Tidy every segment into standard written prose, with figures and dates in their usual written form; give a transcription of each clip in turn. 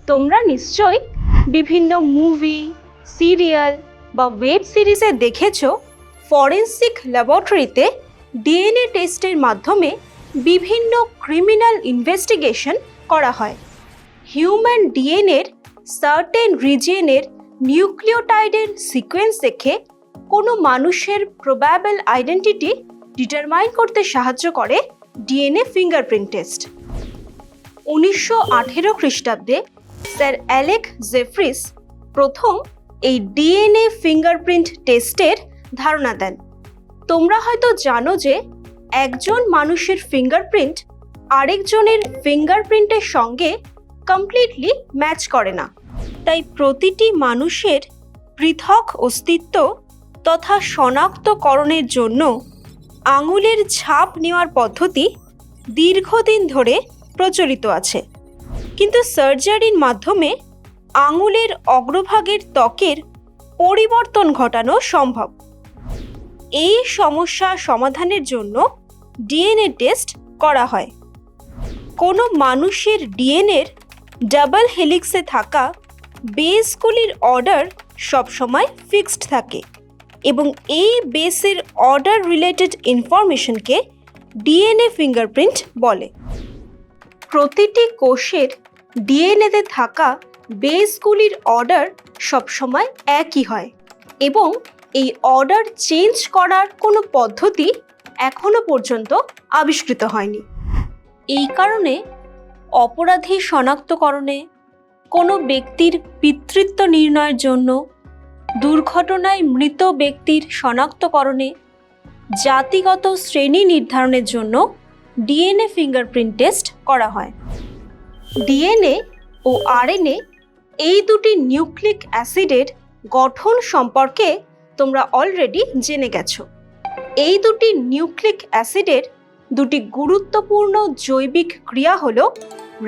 তোমরা নিশ্চয়ই বিভিন্ন মুভি, সিরিয়াল বা ওয়েব সিরিজে দেখেছো ফরেনসিক ল্যাবরেটরিতে ডিএনএ টেস্টের মাধ্যমে বিভিন্ন ক্রিমিনাল ইনভেস্টিগেশন করা হয়। হিউম্যান ডিএনএর সার্টেন রিজিয়নের নিউক্লিওটাইডের সিকোয়েন্স দেখে কোনো মানুষের প্রবাবল আইডেন্টিটি ডিটারমাইন করতে সাহায্য করে ডিএনএ ফিঙ্গারপ্রিন্ট টেস্ট। 1918 খ্রিস্টাব্দে স্যার অ্যালেক জেফ্রিস প্রথম এই ডিএনএ ফিঙ্গারপ্রিন্ট টেস্টের ধারণা দেন। তোমরা হয়তো জানো যে একজন মানুষের ফিঙ্গারপ্রিন্ট আরেকজনের ফিঙ্গারপ্রিন্টের সঙ্গে কমপ্লিটলি ম্যাচ করে না, তাই প্রতিটি মানুষের পৃথক অস্তিত্ব তথা শনাক্তকরণের জন্য আঙুলের ছাপ নেওয়ার পদ্ধতি দীর্ঘদিন ধরে প্রচলিত আছে, কিন্তু সার্জারির মাধ্যমে আঙুলের অগ্রভাগের ত্বকের পরিবর্তন ঘটানো সম্ভব। এই সমস্যা সমাধানের জন্য ডিএনএ টেস্ট করা হয়। কোনো মানুষের ডিএনএর ডাবল হেলিক্সে থাকা বেসগুলির অর্ডার সবসময় ফিক্সড থাকে এবং এই বেসের অর্ডার রিলেটেড ইনফরমেশনকে ডিএনএ ফিঙ্গারপ্রিন্ট বলে। প্রতিটি কোষের ডিএনএতে থাকা বেসগুলির অর্ডার সবসময় একই হয় এবং এই অর্ডার চেঞ্জ করার কোনো পদ্ধতি এখনো পর্যন্ত আবিষ্কৃত হয়নি। এই কারণে অপরাধী শনাক্তকরণে, কোনো ব্যক্তির পিতৃত্ব নির্ণয়ের জন্য, দুর্ঘটনায় মৃত ব্যক্তির শনাক্তকরণে, জাতিগত শ্রেণী নির্ধারণের জন্য ডিএনএ ফিঙ্গারপ্রিন্ট টেস্ট করা হয়। ডিএনএ ও আরএনএ এই দুটি নিউক্লিক অ্যাসিডের গঠন সম্পর্কে তোমরা অলরেডি জেনে গেছো। এই দুটি নিউক্লিক অ্যাসিডের দুটি গুরুত্বপূর্ণ জৈবিক ক্রিয়া হলো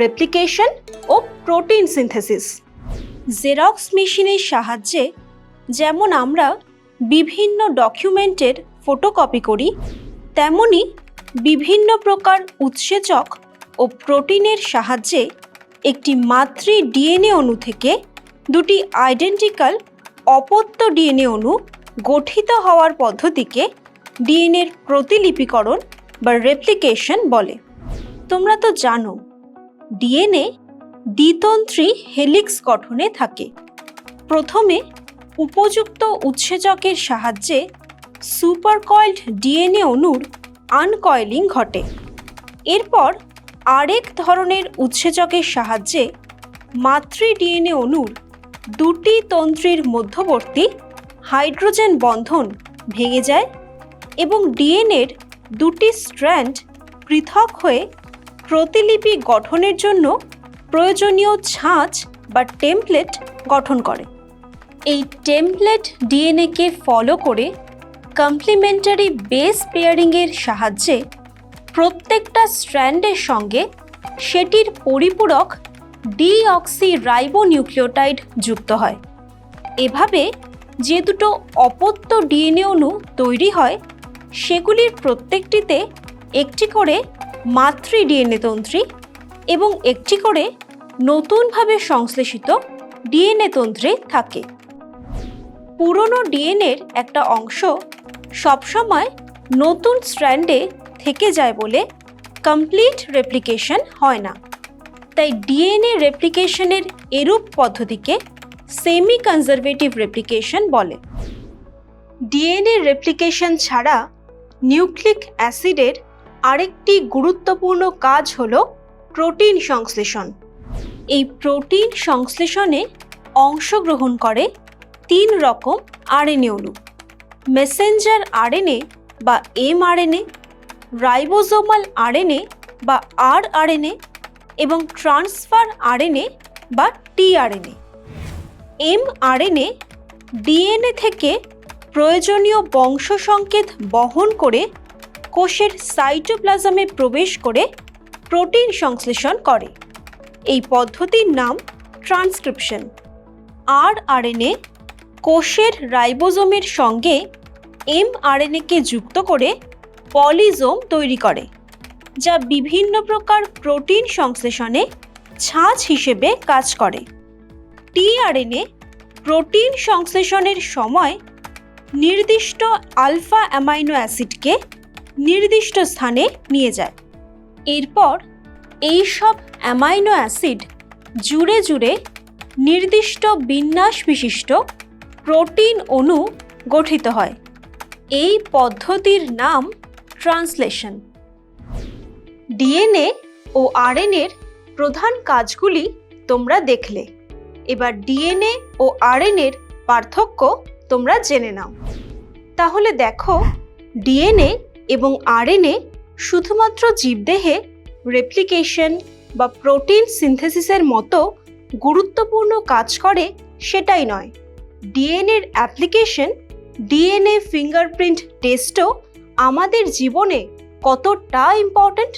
রেপ্লিকেশন ও প্রোটিন সিনথেসিস। জেরক্স মেশিনের সাহায্যে যেমন আমরা বিভিন্ন ডকুমেন্টের ফটোকপি করি, তেমনি বিভিন্ন প্রকার উৎসেচক ও প্রোটিনের সাহায্যে একটি মাতৃ ডিএনএ অণু থেকে দুটি আইডেন্টিক্যাল অপত্য ডিএনএ অণু গঠিত হওয়ার পদ্ধতিকে ডিএনএর প্রতিলিপিকরণ বা রেপ্লিকেশন বলে। তোমরা তো জানো ডিএনএ দ্বিতন্ত্রী হেলিক্স গঠনে থাকে। প্রথমে উপযুক্ত উৎসেচকের সাহায্যে সুপারকয়েলড ডিএনএ অণুর আনকয়েলিং ঘটে। এরপর আরেক ধরনের উৎসেচকের সাহায্যে মাতৃ ডিএনএ অণুর দুটি তন্ত্রীর মধ্যবর্তী হাইড্রোজেন বন্ধন ভেঙে যায় এবং ডিএনএর দুটি স্ট্র্যান্ড পৃথক হয়ে প্রতিলিপি গঠনের জন্য প্রয়োজনীয় ছাঁচ বা টেমপ্লেট গঠন করে। এই টেমপ্লেট ডিএনএকে ফলো করে কমপ্লিমেন্টারি বেস পেয়ারিংয়ের সাহায্যে প্রত্যেকটা স্ট্র্যান্ডের সঙ্গে সেটির পরিপূরক ডিঅক্সি রাইবোনিউক্লিওটাইড যুক্ত হয়। এভাবে যে দুটো অপত্য ডিএনএ অণু তৈরি হয় সেগুলির প্রত্যেকটিতে একটি করে মাতৃ ডিএনএ তন্ত্রী এবং একটি করে নতুনভাবে সংশ্লেষিত ডিএনএ তন্ত্রী থাকে। পুরনো ডিএনএর একটা অংশ সবসময় নতুন স্ট্র্যান্ডে থেকে যায় বলে কমপ্লিট রেপ্লিকেশন হয় না, তাই ডিএনএ রেপ্লিকেশনের এরূপ পদ্ধতিকে সেমি কনজারভেটিভ রেপ্লিকেশন বলে। ডিএনএ রেপ্লিকেশন ছাড়া নিউক্লিক অ্যাসিডের আরেকটি গুরুত্বপূর্ণ কাজ হলো প্রোটিন সংশ্লেষণ। এই প্রোটিন সংশ্লেষণে অংশগ্রহণ করে 3 রকম আরএনএ অণু: মেসেঞ্জার আরএনএ বা এমআরএনএ, রাইবোজোমাল আরএনএ বা আরআরএনএ এবং ট্রান্সফার আরএনএ বা টিআরএনএ। এমআরএনএ ডিএনএ থেকে প্রয়োজনীয় বংশ সংকেত বহন করে কোষের সাইটোপ্লাজমে প্রবেশ করে প্রোটিন সংশ্লেষণ করে। এই পদ্ধতির নাম ট্রান্সক্রিপশন। আরআরএনএ কোষের রাইবোজোমের সঙ্গে এমআরএনএকে যুক্ত করে পলিজোম তৈরি করে, যা বিভিন্ন প্রকার প্রোটিন সংশ্লেষণে ছাঁচ হিসেবে কাজ করে। টিআরএনএ প্রোটিন সংশ্লেষণের সময় নির্দিষ্ট আলফা অ্যামাইনো অ্যাসিডকে নির্দিষ্ট স্থানে নিয়ে যায়। এরপর এই সব অ্যামাইনো অ্যাসিড জুড়ে জুড়ে নির্দিষ্ট বিন্যাস বিশিষ্ট প্রোটিন অণু গঠিত হয়। এই পদ্ধতির নাম ট্রান্সলেশন। ডিএনএ ও আরএনএর প্রধান কাজগুলি তোমরা দেখলে। এবার ডিএনএ ও আরএনএর পার্থক্য তোমরা জেনে নাও। তাহলে দেখো, ডিএনএ এবং আরএনএ শুধুমাত্র জীবদেহে রেপ্লিকেশন বা প্রোটিন সিনথেসিসের মতো গুরুত্বপূর্ণ কাজ করে সেটাই নয়, ডিএনএর অ্যাপ্লিকেশন, ডিএনএ ফিঙ্গারপ্রিন্ট টেস্টও আমাদের জীবনে কতটা ইম্পর্ট্যান্ট